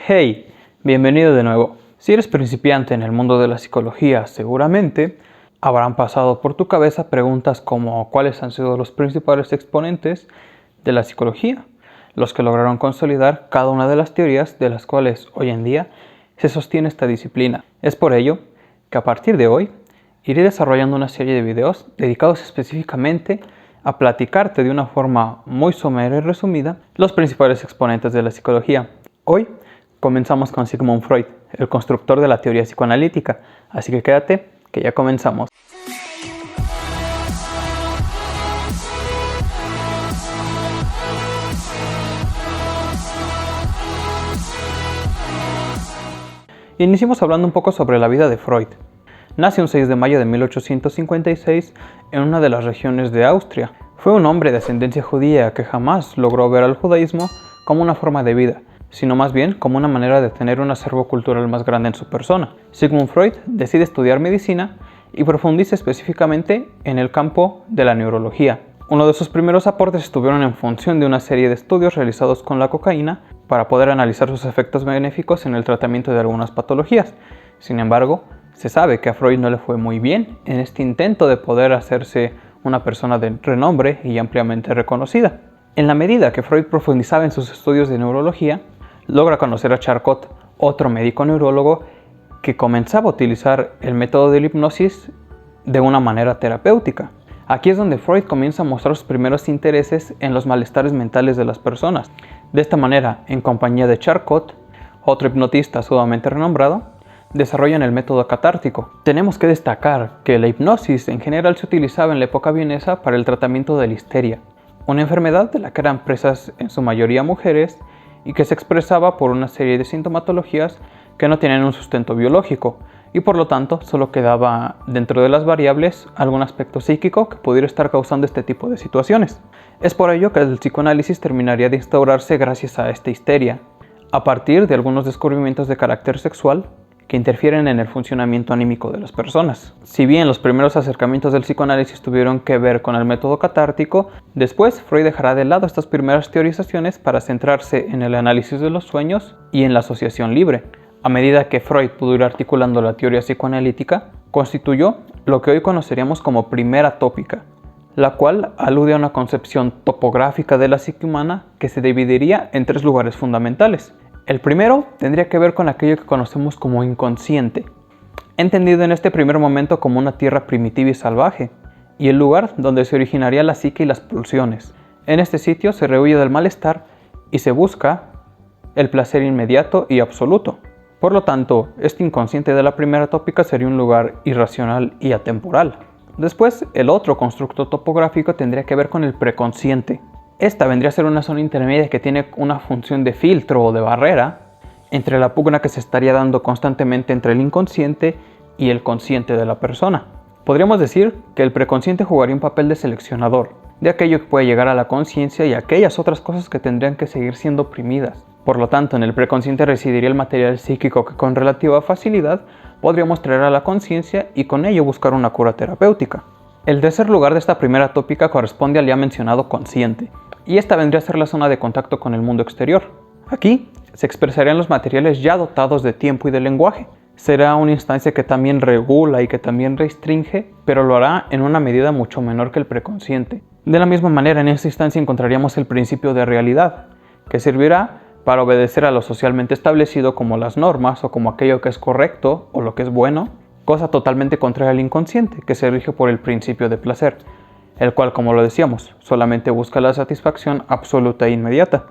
Hey, bienvenido de nuevo. Si eres principiante en el mundo de la psicología, seguramente habrán pasado por tu cabeza preguntas como cuáles han sido los principales exponentes de la psicología, los que lograron consolidar cada una de las teorías de las cuales hoy en día se sostiene esta disciplina. Es por ello que a partir de hoy iré desarrollando una serie de videos dedicados específicamente a platicarte de una forma muy somera y resumida los principales exponentes de la psicología. Hoy comenzamos con Sigmund Freud, el constructor de la teoría psicoanalítica, así que quédate, que ya comenzamos. Iniciemos hablando un poco sobre la vida de Freud. Nace un 6 de mayo de 1856 en una de las regiones de Austria. Fue un hombre de ascendencia judía que jamás logró ver al judaísmo como una forma de vida, sino más bien como una manera de tener un acervo cultural más grande en su persona. Sigmund Freud decide estudiar medicina y profundiza específicamente en el campo de la neurología. Uno de sus primeros aportes estuvieron en función de una serie de estudios realizados con la cocaína para poder analizar sus efectos benéficos en el tratamiento de algunas patologías. Sin embargo, se sabe que a Freud no le fue muy bien en este intento de poder hacerse una persona de renombre y ampliamente reconocida. En la medida que Freud profundizaba en sus estudios de neurología, logra conocer a Charcot, otro médico neurólogo que comenzaba a utilizar el método de la hipnosis de una manera terapéutica. Aquí es donde Freud comienza a mostrar sus primeros intereses en los malestares mentales de las personas. De esta manera, en compañía de Charcot, otro hipnotista sumamente renombrado, desarrollan el método catártico. Tenemos que destacar que la hipnosis en general se utilizaba en la época vienesa para el tratamiento de la histeria, una enfermedad de la que eran presas en su mayoría mujeres y que se expresaba por una serie de sintomatologías que no tenían un sustento biológico y por lo tanto solo quedaba dentro de las variables algún aspecto psíquico que pudiera estar causando este tipo de situaciones. Es por ello que el psicoanálisis terminaría de instaurarse gracias a esta histeria, a partir de algunos descubrimientos de carácter sexual que interfieren en el funcionamiento anímico de las personas. Si bien los primeros acercamientos del psicoanálisis tuvieron que ver con el método catártico, después Freud dejará de lado estas primeras teorizaciones para centrarse en el análisis de los sueños y en la asociación libre. A medida que Freud pudo ir articulando la teoría psicoanalítica, constituyó lo que hoy conoceríamos como primera tópica, la cual alude a una concepción topográfica de la psique humana que se dividiría en tres lugares fundamentales. El primero tendría que ver con aquello que conocemos como inconsciente, entendido en este primer momento como una tierra primitiva y salvaje, y el lugar donde se originaría la psique y las pulsiones. En este sitio se rehuye del malestar y se busca el placer inmediato y absoluto. Por lo tanto, este inconsciente de la primera tópica sería un lugar irracional y atemporal. Después, el otro constructo topográfico tendría que ver con el preconsciente. Esta vendría a ser una zona intermedia que tiene una función de filtro o de barrera entre la pugna que se estaría dando constantemente entre el inconsciente y el consciente de la persona. Podríamos decir que el preconsciente jugaría un papel de seleccionador de aquello que puede llegar a la conciencia y aquellas otras cosas que tendrían que seguir siendo oprimidas. Por lo tanto, en el preconsciente residiría el material psíquico que con relativa facilidad podríamos traer a la conciencia y con ello buscar una cura terapéutica. El tercer lugar de esta primera tópica corresponde al ya mencionado consciente, y esta vendría a ser la zona de contacto con el mundo exterior. Aquí se expresarían los materiales ya dotados de tiempo y de lenguaje. Será una instancia que también regula y que también restringe, pero lo hará en una medida mucho menor que el preconsciente. De la misma manera, en esta instancia encontraríamos el principio de realidad, que servirá para obedecer a lo socialmente establecido como las normas o como aquello que es correcto o lo que es bueno, cosa totalmente contraria al inconsciente, que se rige por el principio de placer, el cual, como lo decíamos, solamente busca la satisfacción absoluta e inmediata.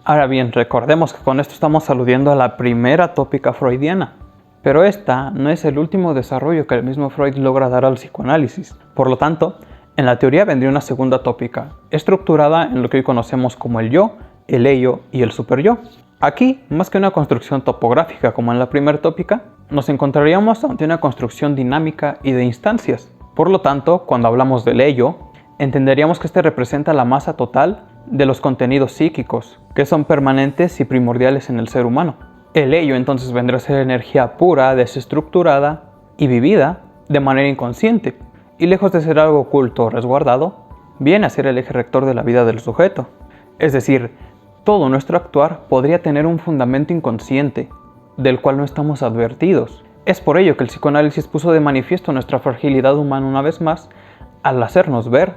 Ahora bien, recordemos que con esto estamos aludiendo a la primera tópica freudiana, pero esta no es el último desarrollo que el mismo Freud logra dar al psicoanálisis. Por lo tanto, en la teoría vendría una segunda tópica, estructurada en lo que hoy conocemos como el yo, el ello y el superyo. Aquí, más que una construcción topográfica como en la primera tópica, nos encontraríamos ante una construcción dinámica y de instancias. Por lo tanto, cuando hablamos del ello, entenderíamos que este representa la masa total de los contenidos psíquicos, que son permanentes y primordiales en el ser humano. El ello entonces vendrá a ser energía pura, desestructurada y vivida de manera inconsciente, y lejos de ser algo oculto o resguardado, viene a ser el eje rector de la vida del sujeto. Es decir, todo nuestro actuar podría tener un fundamento inconsciente, del cual no estamos advertidos. Es por ello que el psicoanálisis puso de manifiesto nuestra fragilidad humana una vez más, al hacernos ver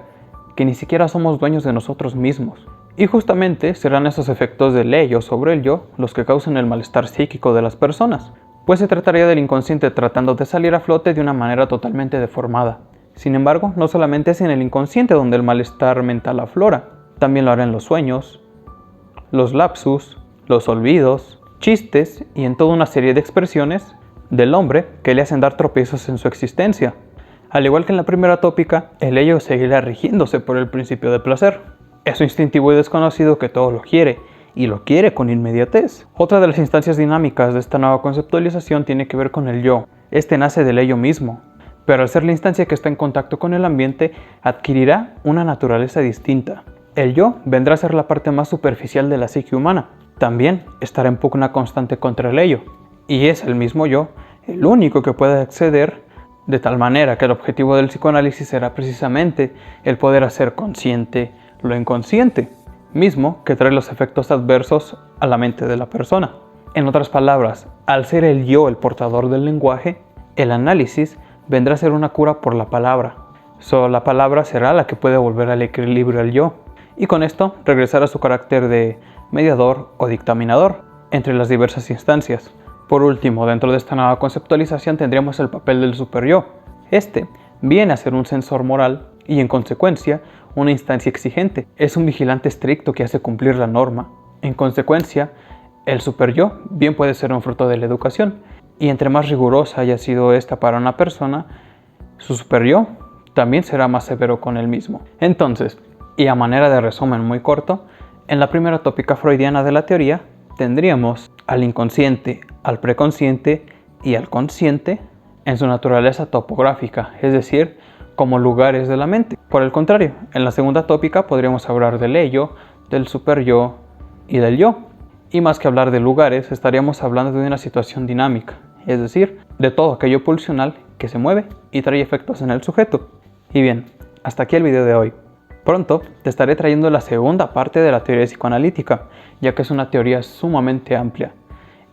que ni siquiera somos dueños de nosotros mismos. Y justamente serán esos efectos del ello sobre el yo los que causan el malestar psíquico de las personas, pues se trataría del inconsciente tratando de salir a flote de una manera totalmente deformada. Sin embargo, no solamente es en el inconsciente donde el malestar mental aflora, también lo hará en los sueños, los lapsus, los olvidos, chistes y en toda una serie de expresiones del hombre que le hacen dar tropiezos en su existencia. Al igual que en la primera tópica, el ello seguirá rigiéndose por el principio de placer. Es un instintivo y desconocido que todo lo quiere, y lo quiere con inmediatez. Otra de las instancias dinámicas de esta nueva conceptualización tiene que ver con el yo. Este nace del ello mismo, pero al ser la instancia que está en contacto con el ambiente, adquirirá una naturaleza distinta. El yo vendrá a ser la parte más superficial de la psique humana. También estará en pugna constante contra el ello, y es el mismo yo el único que puede acceder, de tal manera que el objetivo del psicoanálisis será precisamente el poder hacer consciente lo inconsciente, mismo que trae los efectos adversos a la mente de la persona. En otras palabras, al ser el yo el portador del lenguaje, el análisis vendrá a ser una cura por la palabra. Solo la palabra será la que puede volver al equilibrio al yo, y con esto regresar a su carácter de mediador o dictaminador entre las diversas instancias. Por último, dentro de esta nueva conceptualización tendríamos el papel del superyo. Este viene a ser un sensor moral y, en consecuencia, una instancia exigente. Es un vigilante estricto que hace cumplir la norma. En consecuencia, el superyo bien puede ser un fruto de la educación, y entre más rigurosa haya sido esta para una persona, su superyo también será más severo con él mismo. Entonces, y a manera de resumen muy corto, en la primera tópica freudiana de la teoría, tendríamos al inconsciente, al preconsciente y al consciente en su naturaleza topográfica, es decir, como lugares de la mente. Por el contrario, en la segunda tópica podríamos hablar del ello, del superyo y del yo. Y más que hablar de lugares, estaríamos hablando de una situación dinámica, es decir, de todo aquello pulsional que se mueve y trae efectos en el sujeto. Y bien, hasta aquí el video de hoy. Pronto te estaré trayendo la segunda parte de la teoría psicoanalítica, ya que es una teoría sumamente amplia.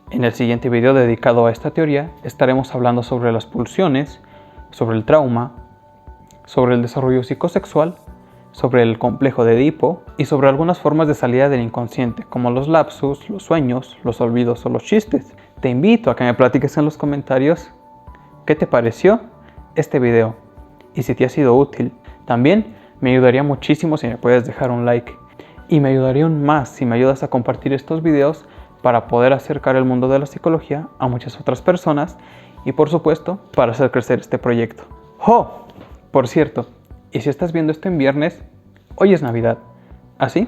En el siguiente video dedicado a esta teoría estaremos hablando sobre las pulsiones, sobre el trauma, sobre el desarrollo psicosexual, sobre el complejo de Edipo y sobre algunas formas de salida del inconsciente, como los lapsus, los sueños, los olvidos o los chistes. Te invito a que me platiques en los comentarios qué te pareció este video y si te ha sido útil. También me ayudaría muchísimo si me puedes dejar un like, y me ayudaría aún más si me ayudas a compartir estos videos para poder acercar el mundo de la psicología a muchas otras personas y, por supuesto, para hacer crecer este proyecto. ¡Oh! Por cierto, y si estás viendo esto en viernes, hoy es Navidad. Así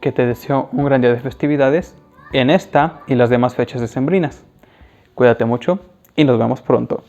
que te deseo un gran día de festividades en esta y las demás fechas decembrinas. Cuídate mucho y nos vemos pronto.